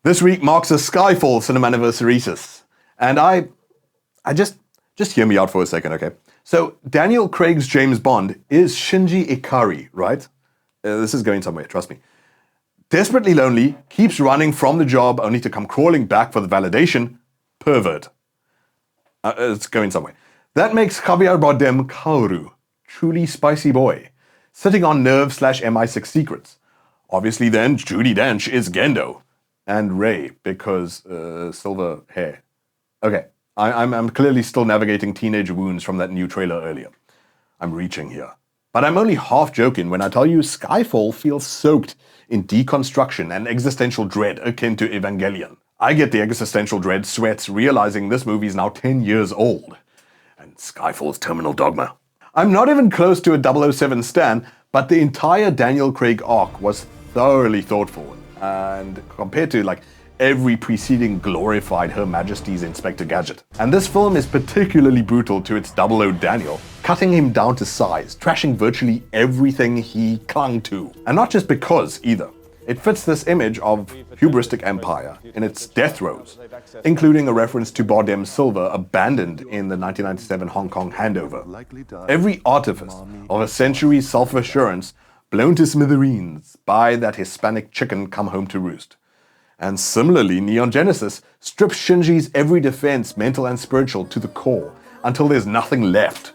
This week marks a Skyfall Cinem-Anniversary-Rhesus. And I just hear me out for a second, okay? So Daniel Craig's James Bond is Shinji Ikari, right? This is going somewhere, trust me. Desperately lonely, keeps running from the job only to come crawling back for the validation. Pervert. It's going somewhere. That makes Javier Bardem Kaoru, truly spicy boy, sitting on nerve/MI6 secrets. Obviously then, Judi Dench is Gendo. And Ray, because silver hair. Okay, I'm clearly still navigating teenage wounds from that new trailer earlier. I'm reaching here. But I'm only half joking when I tell you Skyfall feels soaked in deconstruction and existential dread akin to Evangelion. I get the existential dread sweats realizing this movie is now 10 years old. And Skyfall's terminal dogma. I'm not even close to a 007 stan, but the entire Daniel Craig arc was thoroughly thoughtful. And compared to like every preceding glorified Her Majesty's Inspector Gadget. And this film is particularly brutal to its 00 Daniel, cutting him down to size, trashing virtually everything he clung to. And not just because either. It fits this image of hubristic empire in its death throes, including a reference to Bardem Silver abandoned in the 1997 Hong Kong handover. Every artifice of a century's self-assurance blown to smithereens by that Hispanic chicken come home to roost. And similarly, Neon Genesis strips Shinji's every defense, mental and spiritual, to the core, until there's nothing left.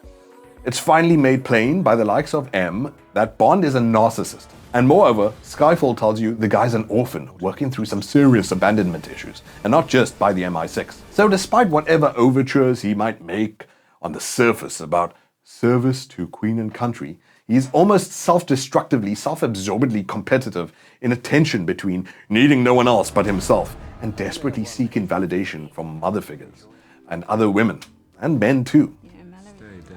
It's finally made plain by the likes of M that Bond is a narcissist. And moreover, Skyfall tells you the guy's an orphan, working through some serious abandonment issues, and not just by the MI6. So despite whatever overtures he might make on the surface about service to Queen and country, he's almost self-destructively, self-absorbedly competitive in a tension between needing no one else but himself and desperately seeking validation from mother figures and other women, and men too.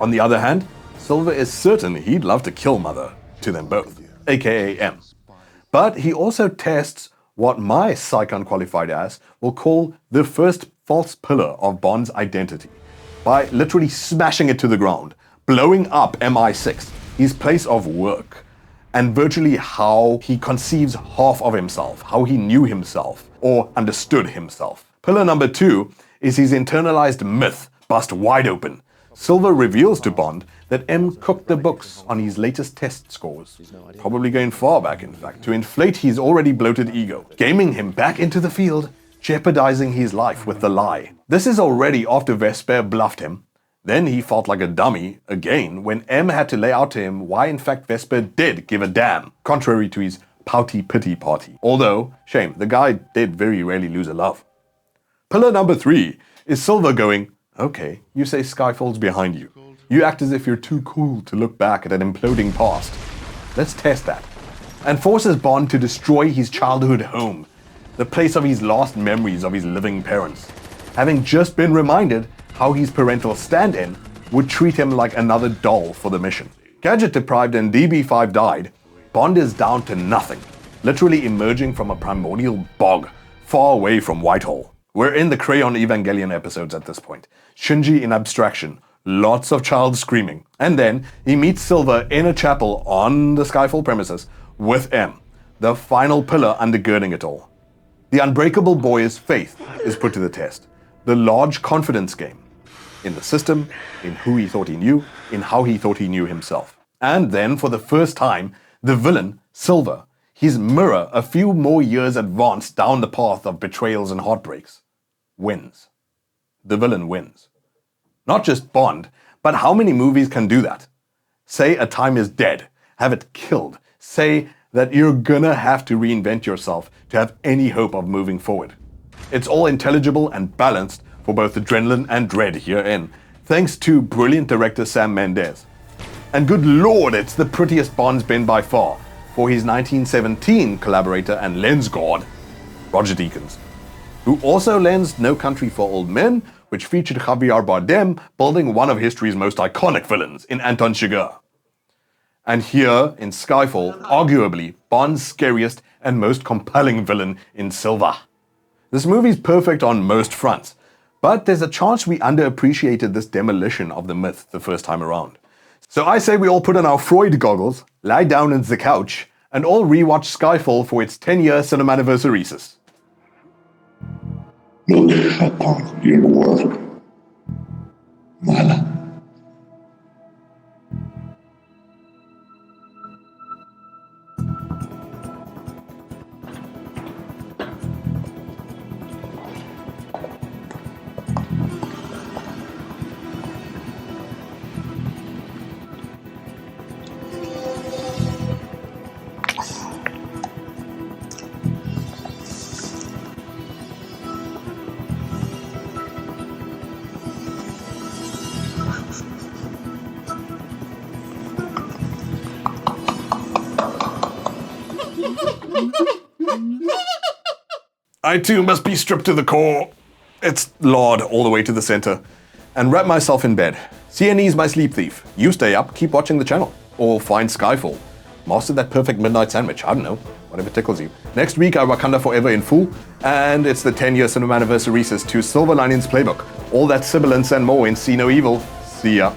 On the other hand, Silver is certain he'd love to kill Mother to them both, aka M. But he also tests what my psych-unqualified ass will call the first false pillar of Bond's identity by literally smashing it to the ground, blowing up MI6, his place of work, and virtually how he conceives half of himself, how he knew himself, or understood himself. Pillar number 2 is his internalized myth bust wide open. Silver reveals to Bond that M cooked the books on his latest test scores, probably going far back in fact, to inflate his already bloated ego, gaming him back into the field, jeopardizing his life with the lie. This is already after Vesper bluffed him. Then he felt like a dummy again when M had to lay out to him why in fact Vesper did give a damn, contrary to his pouty pity party. Although, shame, the guy did very rarely lose a love. Pillar number 3 is Silver going, okay, you say Skyfall's behind you. You act as if you're too cool to look back at an imploding past. Let's test that. And forces Bond to destroy his childhood home, the place of his last memories of his living parents, having just been reminded how his parental stand-in would treat him like another doll for the mission. Gadget-deprived and DB5 died, Bond is down to nothing, literally emerging from a primordial bog, far away from Whitehall. We're in the Crayon Evangelion episodes at this point. Shinji in abstraction, lots of child screaming. And then he meets Silver in a chapel on the Skyfall premises with M, the final pillar undergirding it all. The unbreakable boy's faith is put to the test. The large confidence game. In the system, in who he thought he knew, in how he thought he knew himself. And then, for the first time, the villain, Silver, his mirror a few more years advanced down the path of betrayals and heartbreaks, wins. The villain wins. Not just Bond, but how many movies can do that? Say a time is dead, have it killed. Say that you're gonna have to reinvent yourself to have any hope of moving forward. It's all intelligible and balanced for both adrenaline and dread herein, thanks to brilliant director Sam Mendes. And good lord, it's the prettiest Bond's been by far, for his 1917 collaborator and lens god, Roger Deakins, who also lensed No Country for Old Men, which featured Javier Bardem building one of history's most iconic villains in Anton Chigurh. And here, in Skyfall, arguably Bond's scariest and most compelling villain in Silver. This movie's perfect on most fronts, but there's a chance we underappreciated this demolition of the myth the first time around. So I say we all put on our Freud goggles, lie down on the couch, and all rewatch Skyfall for its 10-year Cinem-Anniversa-Rhesus. Look upon your work, Mala. I too must be stripped to the core. It's lard all the way to the center. And wrap myself in bed. CNE's my sleep thief. You stay up, keep watching the channel. Or find Skyfall. Master that perfect midnight sandwich. I don't know. Whatever tickles you. Next week, I Wakanda Forever in full. And it's the 10-year Cinem-Anniversa-Rhesus to Silver Linings Playbook. All that sibilance and more in See No Evil. See ya.